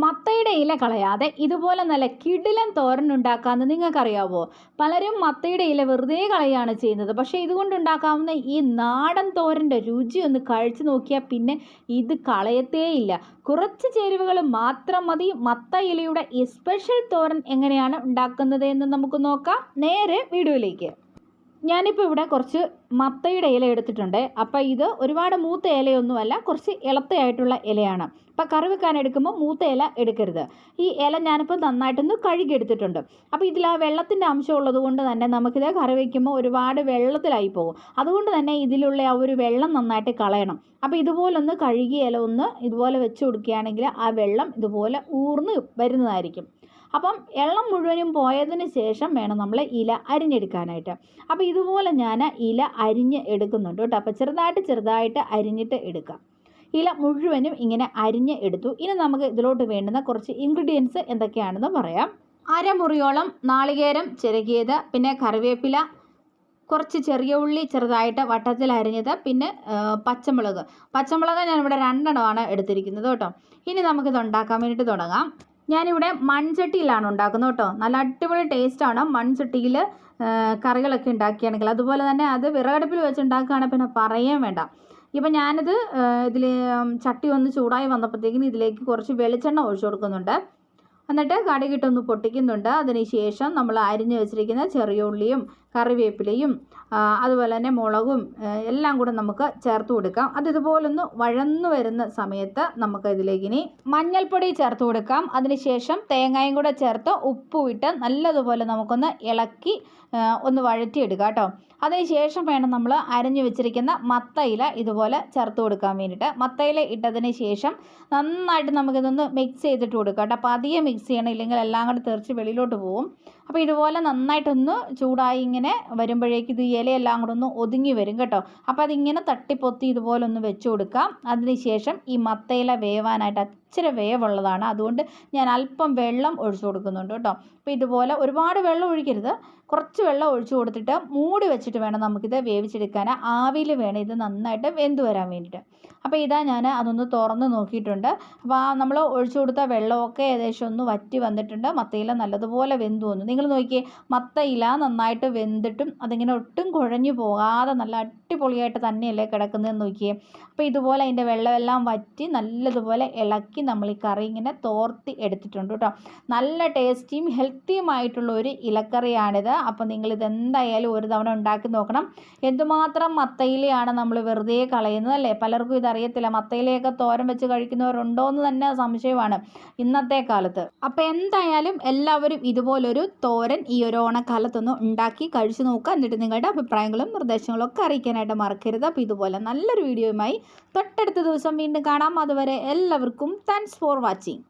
മത്തയുടെ ഇല കളയാതെ ഇതുപോലെ നല്ല കിടിലൻ തോരൻ ഉണ്ടാക്കാമെന്ന് നിങ്ങൾക്കറിയാവോ? പലരും മത്തയുടെ ഇല വെറുതെ കളയാണ് ചെയ്യുന്നത്. പക്ഷേ ഇതുകൊണ്ടുണ്ടാക്കാവുന്ന ഈ നാടൻ തോരൻ്റെ രുചി ഒന്ന് കഴിച്ചു നോക്കിയാൽ പിന്നെ ഇത് കളയത്തേയില്ല. കുറച്ച് ചേരുവകൾ മാത്രം മതി മത്ത ഇലയുടെ ഈ സ്പെഷ്യൽ തോരൻ എങ്ങനെയാണ് ഉണ്ടാക്കുന്നത് എന്ന് നമുക്ക് നോക്കാം. നേരെ വീഡിയോയിലേക്ക്. ഞാനിപ്പോൾ ഇവിടെ കുറച്ച് മത്തയുടെ ഇല എടുത്തിട്ടുണ്ട്. അപ്പോൾ ഇത് ഒരുപാട് മൂത്ത ഇലയൊന്നുമല്ല, കുറച്ച് ഇളത്തയായിട്ടുള്ള ഇലയാണ്. അപ്പോൾ കറി വെക്കാൻ എടുക്കുമ്പോൾ മൂത്ത ഇല എടുക്കരുത്. ഈ ഇല ഞാനിപ്പോൾ നന്നായിട്ടൊന്ന് കഴുകിയെടുത്തിട്ടുണ്ട്. അപ്പോൾ ഇതിൽ ആ വെള്ളത്തിൻ്റെ അംശം ഉള്ളത് കൊണ്ട് തന്നെ നമുക്കിത് കറി വയ്ക്കുമ്പോൾ ഒരുപാട് വെള്ളത്തിലായി പോകും. അതുകൊണ്ട് തന്നെ ഇതിലുള്ള ആ ഒരു വെള്ളം നന്നായിട്ട് കളയണം. അപ്പോൾ ഇതുപോലൊന്ന് കഴുകിയ ഇല ഒന്ന് ഇതുപോലെ വെച്ച് കൊടുക്കുകയാണെങ്കിൽ ആ വെള്ളം ഇതുപോലെ ഊർന്ന് വരുന്നതായിരിക്കും. അപ്പം വെള്ളം മുഴുവനും പോയതിന് ശേഷം വേണം നമ്മൾ ഇല അരിഞ്ഞെടുക്കാനായിട്ട്. അപ്പോൾ ഇതുപോലെ ഞാൻ ഇല അരിഞ്ഞ് എടുക്കുന്നുണ്ട് കേട്ടോ. അപ്പോൾ ചെറുതായിട്ട് അരിഞ്ഞിട്ട് എടുക്കാം. ഇല മുഴുവനും ഇങ്ങനെ അരിഞ്ഞ് എടുത്തു. ഇനി നമുക്ക് ഇതിലോട്ട് വേണ്ടുന്ന കുറച്ച് ഇൻഗ്രീഡിയൻസ് എന്തൊക്കെയാണെന്ന് പറയാം. അരമുറിയോളം നാളികേരം ചിരകിയത്, പിന്നെ കറിവേപ്പില, കുറച്ച് ചെറിയ ഉള്ളി ചെറുതായിട്ട് വട്ടത്തിൽ അരിഞ്ഞത്, പിന്നെ പച്ചമുളക് ഞാനിവിടെ 2 എണ്ണമാണ് എടുത്തിരിക്കുന്നത് കേട്ടോ. ഇനി നമുക്കിത് ഉണ്ടാക്കാൻ വേണ്ടിയിട്ട് തുടങ്ങാം. ഞാനിവിടെ മൺചട്ടിയിലാണ് ഉണ്ടാക്കുന്നത് കേട്ടോ. നല്ല അടിപൊളി ടേസ്റ്റാണ് മൺചട്ടിയിൽ കറികളൊക്കെ ഉണ്ടാക്കുകയാണെങ്കിൽ. അതുപോലെ തന്നെ അത് വിറകടുപ്പിൽ വെച്ച് ഉണ്ടാക്കുകയാണെങ്കിൽ പിന്നെ പറയാൻ വേണ്ട. ഇപ്പം ഞാനിത് ഇതിൽ ചട്ടി ഒന്ന് ചൂടായി വന്നപ്പോഴത്തേക്കിന് ഇതിലേക്ക് കുറച്ച് വെളിച്ചെണ്ണ ഒഴിച്ചു കൊടുക്കുന്നുണ്ട്. എന്നിട്ട് കടുകിട്ടൊന്ന് പൊട്ടിക്കുന്നുണ്ട്. അതിന് ശേഷം നമ്മൾ അരിഞ്ഞ് വെച്ചിരിക്കുന്ന ചെറിയ ഉള്ളിയും കറിവേപ്പിലയും അതുപോലെ തന്നെ മുളകും എല്ലാം കൂടെ നമുക്ക് ചേർത്ത് കൊടുക്കാം. അത് ഇതുപോലൊന്ന് വഴന്നു വരുന്ന സമയത്ത് നമുക്ക് ഇതിലേക്ക് ഇനി മഞ്ഞൾപ്പൊടി ചേർത്ത് കൊടുക്കാം. അതിനുശേഷം തേങ്ങയും കൂടെ ചേർത്ത് ഉപ്പും ഇട്ട് നല്ലതുപോലെ നമുക്കൊന്ന് ഇളക്കി ഒന്ന് വഴറ്റിയെടുക്കാം കേട്ടോ. അതിനുശേഷം വേണം നമ്മൾ അരിഞ്ഞു വെച്ചിരിക്കുന്ന മത്തയില ഇതുപോലെ ചേർത്ത് കൊടുക്കാൻ വേണ്ടിയിട്ട്. മത്തയില ഇട്ടതിന് ശേഷം നന്നായിട്ട് നമുക്കിതൊന്ന് മിക്സ് ചെയ്തിട്ട് കൊടുക്കാം കേട്ടോ. അപ്പോൾ അധികം മിക്സ് ചെയ്യണം, ഇല്ലെങ്കിൽ എല്ലാം കൂടെ തെറിച്ച് വെളിയിലോട്ട് പോകും. അപ്പോൾ ഇതുപോലെ നന്നായിട്ടൊന്ന് ചൂടായി ഇങ്ങനെ വരുമ്പോഴേക്ക് ഇത് ഇലയെല്ലാം കൂടെ ഒന്ന് ഒതുങ്ങി വരും കേട്ടോ. അപ്പോൾ അതിങ്ങനെ തട്ടിപ്പൊത്തി ഇതുപോലെ ഒന്ന് വെച്ച് കൊടുക്കാം. അതിനുശേഷം ഈ മത്തയില വേവാനായിട്ട് ഇച്ചിരി വേവുള്ളതാണ്, അതുകൊണ്ട് ഞാൻ അല്പം വെള്ളം ഒഴിച്ചു കൊടുക്കുന്നുണ്ട് കേട്ടോ. അപ്പോൾ ഇതുപോലെ ഒരുപാട് വെള്ളം ഒഴിക്കരുത്, കുറച്ച് വെള്ളം ഒഴിച്ചു കൊടുത്തിട്ട് മൂടി വെച്ചിട്ട് വേണം നമുക്കിത് വേവിച്ചെടുക്കാൻ. ആവിയിൽ വേണം ഇത് നന്നായിട്ട് വെന്ത് വരാൻ വേണ്ടിയിട്ട്. അപ്പോൾ ഇതാ ഞാൻ അതൊന്ന് തുറന്ന് നോക്കിയിട്ടുണ്ട്. അപ്പോൾ നമ്മൾ ഒഴിച്ചു കൊടുത്ത വെള്ളമൊക്കെ ഏകദേശം ഒന്ന് വറ്റി വന്നിട്ടുണ്ട്. മത്തയില നല്ലതുപോലെ വെന്ത് വന്നു. നിങ്ങൾ നോക്കിയേ, മത്തയില നന്നായിട്ട് വെന്തിട്ടും അതിങ്ങനെ ഒട്ടും കുഴഞ്ഞു പോകാതെ നല്ല അടിപൊളിയായിട്ട് തന്നെയല്ലേ കിടക്കുന്നതെന്ന് നോക്കിയേ. അപ്പോൾ ഇതുപോലെ അതിൻ്റെ വെള്ളമെല്ലാം വറ്റി നല്ലതുപോലെ ഇളക്കി നമ്മൾ ഈ കറി ഇങ്ങനെ തോർത്തി എടുത്തിട്ടുണ്ട് കേട്ടോ. നല്ല ടേസ്റ്റിയും ഹെൽത്തിയുമായിട്ടുള്ള ഒരു ഇലക്കറിയാണിത്. അപ്പോൾ നിങ്ങളിത് എന്തായാലും ഒരു തവണ ഉണ്ടാക്കി നോക്കണം. എന്തുമാത്രം മത്തയിലയാണ് നമ്മൾ വെറുതെ കളയുന്നത് അല്ലേ? പലർക്കും ഇതറിയത്തില്ല. മത്തയിലയൊക്കെ തോരൻ വെച്ച് കഴിക്കുന്നവരുണ്ടോ എന്ന് തന്നെ സംശയമാണ് ഇന്നത്തെ കാലത്ത്. അപ്പോൾ എന്തായാലും എല്ലാവരും ഇതുപോലൊരു തോരൻ ഈ ഒരു ഓണക്കാലത്തൊന്ന് ഉണ്ടാക്കി കഴിച്ചു നോക്കുക. എന്നിട്ട് നിങ്ങളുടെ അഭിപ്രായങ്ങളും നിർദ്ദേശങ്ങളും ഒക്കെ അറിയിക്കാനായിട്ട് മറക്കരുത്. അപ്പോൾ ഇതുപോലെ നല്ലൊരു വീഡിയോയുമായി തൊട്ടടുത്ത ദിവസം വീണ്ടും കാണാം. അതുവരെ എല്ലാവർക്കും താങ്ക്സ് ഫോർ വാച്ചിങ്.